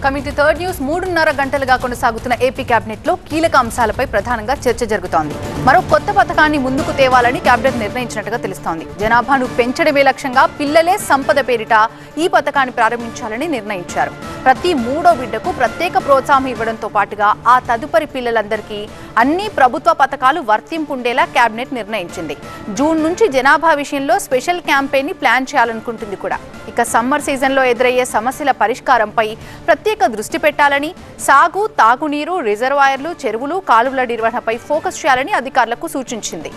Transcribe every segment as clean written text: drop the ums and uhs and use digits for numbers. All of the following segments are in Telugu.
కమిటీ థర్డ్ న్యూస్ 3.5 గంటలుగా కొనసాగుతున్న ఏపీ కేబినెట్ లో కీలక అంశాలపై ప్రధానంగా చర్చ జరుగుతోంది. మరో కొత్త పథకాన్ని ముందుకు తేవాలని కేబినెట్ నిర్ణయించినట్టుగా తెలుస్తోంది. జనాభాను పెంచడమే లక్ష్యంగా పిల్లలే సంపద పేరిట ఈ పథకాన్ని ప్రారంభించాలని నిర్ణయించారు. ప్రతి మూడో బిడ్డకు ప్రత్యేక ప్రోత్సాహం ఇవ్వడంతో పాటుగా ఆ తదుపరి పిల్లలందరికీ అన్ని ప్రభుత్వ పథకాలు వర్తింపు ఉండేలా కేబినెట్ నిర్ణయించింది. జూన్ నుంచి జనాభా విషయంలో స్పెషల్ క్యాంపెయిన్ ని ప్లాన్ చేయాలనుకుంటుంది కూడా. ఇక సమ్మర్ సీజన్లో ఎదురయ్యే సమస్యల పరిష్కారంపై ప్రత్యేక దృష్టి పెట్టాలని, సాగు, తాగునీరు, రిజర్వాయర్లు, చెరువులు, కాలువల నిర్వహణపై ఫోకస్ చేయాలని అధికారులకు సూచించింది.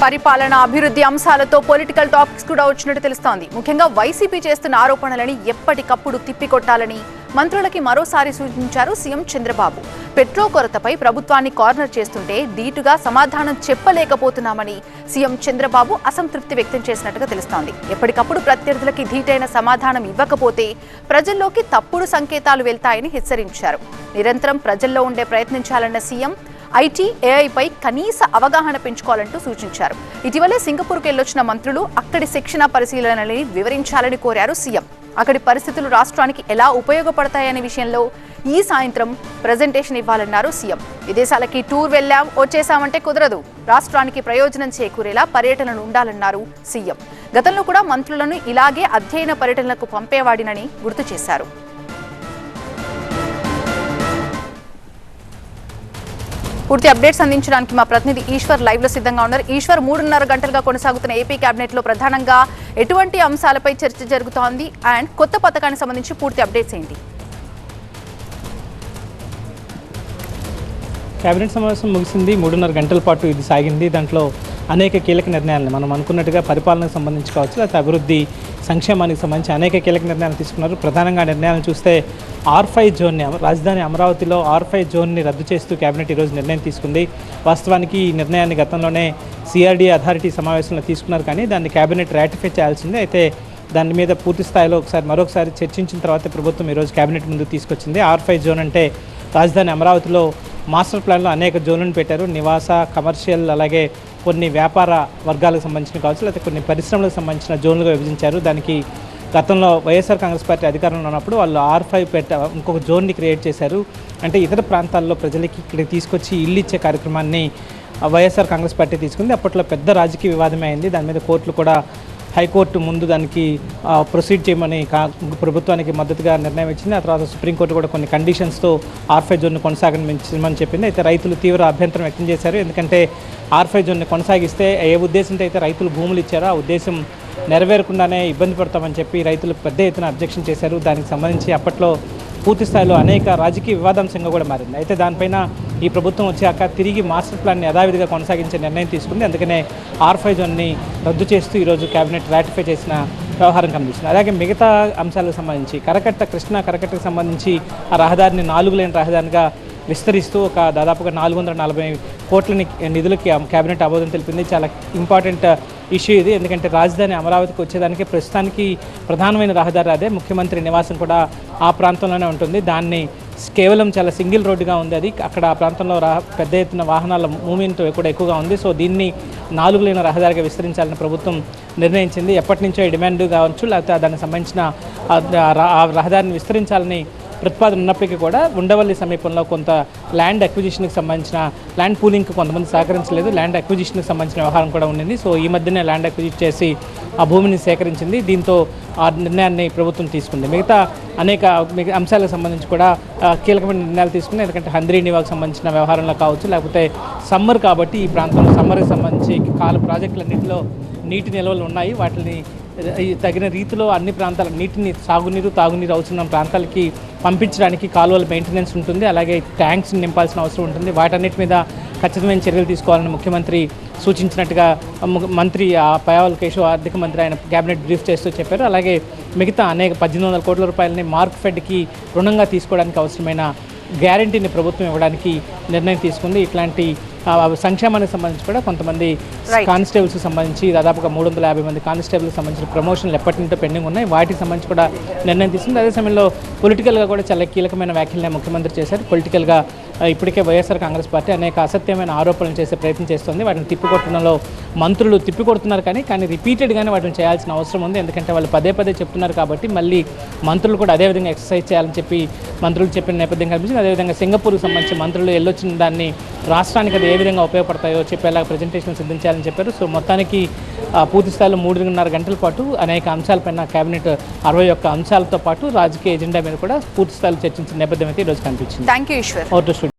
పరిపాలన, అభివృద్ధి అంశాలతో పొలిటికల్ టాపిక్స్ కూడా వచ్చినట్టు తెలుస్తోంది. ముఖ్యంగా వైసీపీ చేస్తున్న ఆరోపణలని ఎప్పటికప్పుడు తిప్పికొట్టాలని మంత్రులకి మరోసారి సూచించారు సీఎం చంద్రబాబు. పెట్రో కొరతపై ప్రభుత్వాన్ని కార్నర్ చేస్తుంటే ధీటుగా సమాధానం చెప్పలేకపోతున్నామని సీఎం చంద్రబాబు అసంతృప్తి వ్యక్తం చేసినట్టుగా తెలుస్తోంది. ఎప్పటికప్పుడు ప్రత్యర్థులకి ధీటైన సమాధానం ఇవ్వకపోతే ప్రజల్లోకి తప్పుడు సంకేతాలు వెళ్తాయని హెచ్చరించారు. నిరంతరం ప్రజల్లో ఉండే ప్రయత్నించాలన్న సీఎం ఐటీ, ఏఐపై కనీస అవగాహన పెంచుకోవాలంటూ సూచించారు. ఇటీవలే సింగపూర్కు వెళ్లొచ్చిన మంత్రులు అక్కడి శిక్షణ పరిశీలనని వివరించాలని కోరారు సీఎం. అక్కడి పరిస్థితులు రాష్ట్రానికి ఎలా ఉపయోగపడతాయనే విషయంలో ఈ సాయంత్రం ప్రజెంటేషన్ ఇవ్వాలన్నారు సీఎం. విదేశాలకి టూర్ వెళ్ళాం, వచ్చేసామంటే కుదరదు. రాష్ట్రానికి ప్రయోజనం చేకూరేలా పర్యటనలు ఉండాలన్నారు సీఎం. గతంలో కూడా మంత్రులను ఇలాగే అధ్యయన పర్యటనలకు పంపేవాడినని గుర్తు చేశారు. పూర్తి అప్డేట్స్ అందించడానికి మా ప్రతినిధి ఈశ్వర్ లైవ్ లో సిద్ధంగా ఉన్నారు. ఈశ్వర్, 3.5 గంటలుగా కొనసాగుతున్న ఏపీ కేబినెట్ లో ప్రధానంగా ఎటువంటి అంశాలపై చర్చ జరుగుతోంది అండ్ కొత్త పథకానికి సంబంధించి పూర్తి అప్డేట్స్ ఏంటి? కేబినెట్ సమావేశం ముగిసింది. 3.5 గంటల పాటు ఇది సాగింది. దాంట్లో అనేక కీలక నిర్ణయాలను మనం అనుకున్నట్టుగా పరిపాలనకు సంబంధించి కావచ్చు, లేకపోతే అభివృద్ధి, సంక్షేమానికి సంబంధించి అనేక కీలక నిర్ణయాలు తీసుకున్నారు. ప్రధానంగా నిర్ణయాలను చూస్తే R5 జోన్ని, రాజధాని అమరావతిలో R5 జోన్ని రద్దు చేస్తూ కేబినెట్ ఈరోజు నిర్ణయం తీసుకుంది. వాస్తవానికి ఈ నిర్ణయాన్ని గతంలోనే CRD అథారిటీ సమావేశంలో తీసుకున్నారు, కానీ దాన్ని కేబినెట్ రాటిఫై చేయాల్సింది. అయితే దాని మీద పూర్తి స్థాయిలో మరొకసారి చర్చించిన తర్వాత ప్రభుత్వం ఈరోజు కేబినెట్ ముందు తీసుకొచ్చింది. R5 జోన్ అంటే రాజధాని అమరావతిలో మాస్టర్ ప్లాన్లో అనేక జోన్లను పెట్టారు. నివాస, కమర్షియల్, అలాగే కొన్ని వ్యాపార వర్గాలకు సంబంధించిన కావచ్చు, లేకపోతే కొన్ని పరిశ్రమలకు సంబంధించిన జోన్లుగా విభజించారు. దానికి గతంలో వైఎస్ఆర్ కాంగ్రెస్ పార్టీ అధికారంలో ఉన్నప్పుడు వాళ్ళు R5 ఇంకొక జోన్ని క్రియేట్ చేశారు. అంటే ఇతర ప్రాంతాల్లో ప్రజలకి ఇక్కడికి తీసుకొచ్చి ఇల్లు ఇచ్చే కార్యక్రమాన్ని వైఎస్ఆర్ కాంగ్రెస్ పార్టీ తీసుకుంది. అప్పట్లో పెద్ద రాజకీయ వివాదమే అయింది. దాని మీద కోర్టులు కూడా, హైకోర్టు ముందు దానికి ప్రొసీడ్ చేయమని ప్రభుత్వానికి మద్దతుగా నిర్ణయం ఇచ్చింది. ఆ తర్వాత సుప్రీంకోర్టు కూడా కొన్ని కండిషన్స్తో R5 జోన్ను కొనసాగించమని చెప్పింది. అయితే రైతులు తీవ్ర అభ్యంతరం వ్యక్తం చేశారు. ఎందుకంటే R5 జోన్ని కొనసాగిస్తే ఏ ఉద్దేశంతో అయితే రైతులు భూములు ఇచ్చారో ఆ ఉద్దేశం నెరవేరకుండానే ఇబ్బంది పడతామని చెప్పి రైతులు పెద్ద ఎత్తున అబ్జెక్షన్ చేశారు. దానికి సంబంధించి అప్పట్లో పూర్తి స్థాయిలో అనేక రాజకీయ వివాదాంశంగా కూడా మారింది. అయితే దానిపైన ఈ ప్రభుత్వం వచ్చాక తిరిగి మాస్టర్ ప్లాన్ని యథావిధిగా కొనసాగించే నిర్ణయం తీసుకుంది. అందుకనే R5 జోన్ని రద్దు చేస్తూ ఈరోజు కేబినెట్ రాటిఫై చేసిన వ్యవహారం కనిపిస్తుంది. అలాగే మిగతా అంశాలకు సంబంధించి కృష్ణా కరకట్టకు సంబంధించి ఆ రహదారిని 4 లేన్ రహదారిగా విస్తరిస్తూ దాదాపుగా 440 కోట్ల నిధులకి కేబినెట్ ఆమోదం తెలిపింది. చాలా ఇంపార్టెంట్ ఇష్యూ ఇది. ఎందుకంటే రాజధాని అమరావతికి వచ్చేదానికి ప్రస్తుతానికి ప్రధానమైన రహదారి అదే. ముఖ్యమంత్రి నివాసం కూడా ఆ ప్రాంతంలోనే ఉంటుంది. దాన్ని కేవలం చాలా సింగిల్ రోడ్డుగా ఉంది. అది అక్కడ ఆ ప్రాంతంలో పెద్ద ఎత్తున వాహనాల మూవ్మెంట్ కూడా ఎక్కువగా ఉంది. సో దీన్ని 4 లేన్ రహదారిగా విస్తరించాలని ప్రభుత్వం నిర్ణయించింది. ఎప్పటి నుంచో ఈ డిమాండ్ కావచ్చు, లేకపోతే దానికి సంబంధించిన ఆ రహదారిని విస్తరించాలని ప్రతిపాదన ఉన్నప్పటికీ కూడా ఉండవల్లి సమీపంలో కొంత ల్యాండ్ అక్విజిషన్కి సంబంధించిన ల్యాండ్ పూలింగ్కి కొంతమంది సహకరించలేదు. ల్యాండ్ అక్విజిషన్కి సంబంధించిన వ్యవహారం కూడా ఉండింది. సో ఈ మధ్యనే ల్యాండ్ అక్విజిట్ చేసి ఆ భూమిని సేకరించింది. దీంతో ఆ నిర్ణయాన్ని ప్రభుత్వం తీసుకుంది. మిగతా అనేక అంశాలకు సంబంధించి కూడా కీలకమైన నిర్ణయాలు తీసుకుంది. ఎందుకంటే హంద్రీనివాకు సంబంధించిన వ్యవహారంలో కావచ్చు, లేకపోతే సమ్మర్ కాబట్టి ఈ ప్రాంతంలో సమ్మర్కి సంబంధించి ప్రాజెక్టులన్నింటిలో నీటి నిల్వలు ఉన్నాయి. వాటిని తగిన రీతిలో అన్ని ప్రాంతాల నీటిని సాగునీరు, తాగునీరు అవసరం ప్రాంతాలకి పంపించడానికి కాలువల మెయింటెనెన్స్ ఉంటుంది. అలాగే ట్యాంక్స్ని నింపాల్సిన అవసరం ఉంటుంది. వాటన్నిటి మీద ఖచ్చితమైన చర్యలు తీసుకోవాలని ముఖ్యమంత్రి సూచించినట్టుగా మంత్రి పయ్యావుల కేశవ్, ఆర్థిక మంత్రి, ఆయన కేబినెట్ బ్రీఫ్ చేస్తూ చెప్పారు. అలాగే మిగతా అనేక 1800 కోట్ల రూపాయలని మార్క్ఫెడ్కి రుణంగా తీసుకోవడానికి అవసరమైన గ్యారంటీని ప్రభుత్వం ఇవ్వడానికి నిర్ణయం తీసుకుంది. ఇట్లాంటి సంక్షేమానికి సంబంధించి కూడా కొంతమంది Right. కానిస్టేబుల్స్ సంబంధించి దాదాపుగా 350 మంది కానిస్టేబుల్కి సంబంధించిన ప్రమోషన్లు ఎప్పటి నుంచో పెండింగ్ ఉన్నాయి. వాటికి సంబంధించి కూడా నిర్ణయం తీసుకుంది. అదే సమయంలో పొలిటికల్గా కూడా చాలా కీలకమైన వ్యాఖ్యలనే ముఖ్యమంత్రి చేశారు. పొలిటికల్గా ఇప్పటికే వైఎస్ఆర్ కాంగ్రెస్ పార్టీ అనేక అసత్యమైన ఆరోపణలు చేసే ప్రయత్నం చేస్తుంది. వాటిని తిప్పికొట్టడంలో మంత్రులు తిప్పికొడుతున్నారు కానీ రిపీటెడ్గానే వాటిని చేయాల్సిన అవసరం ఉంది. ఎందుకంటే వాళ్ళు పదే చెప్తున్నారు కాబట్టి మళ్ళీ మంత్రులు కూడా అదేవిధంగా ఎక్సర్సైజ్ చేయాలని చెప్పి మంత్రులు చెప్పిన నేపథ్యం కనిపించింది. అదేవిధంగా సింగపూర్కి సంబంధించి మంత్రులు వెళ్ళొచ్చిన దాన్ని రాష్ట్రానికి అది ఏ విధంగా ఉపయోగపడతాయో చెప్పేలా ప్రజెంటేషన్ సిద్ధించాలని చెప్పారు. సో మొత్తానికి పూర్తి స్థాయిలో 3.5 గంటల పాటు అనేక అంశాలపైన కేబినెట్ 61 అంశాలతో పాటు రాజకీయ ఎజెండా మీద కూడా పూర్తి స్థాయిలో చర్చించిన నేపథ్యం అయితే ఈరోజు కనిపించింది. Thank you Eshwar. అవుట్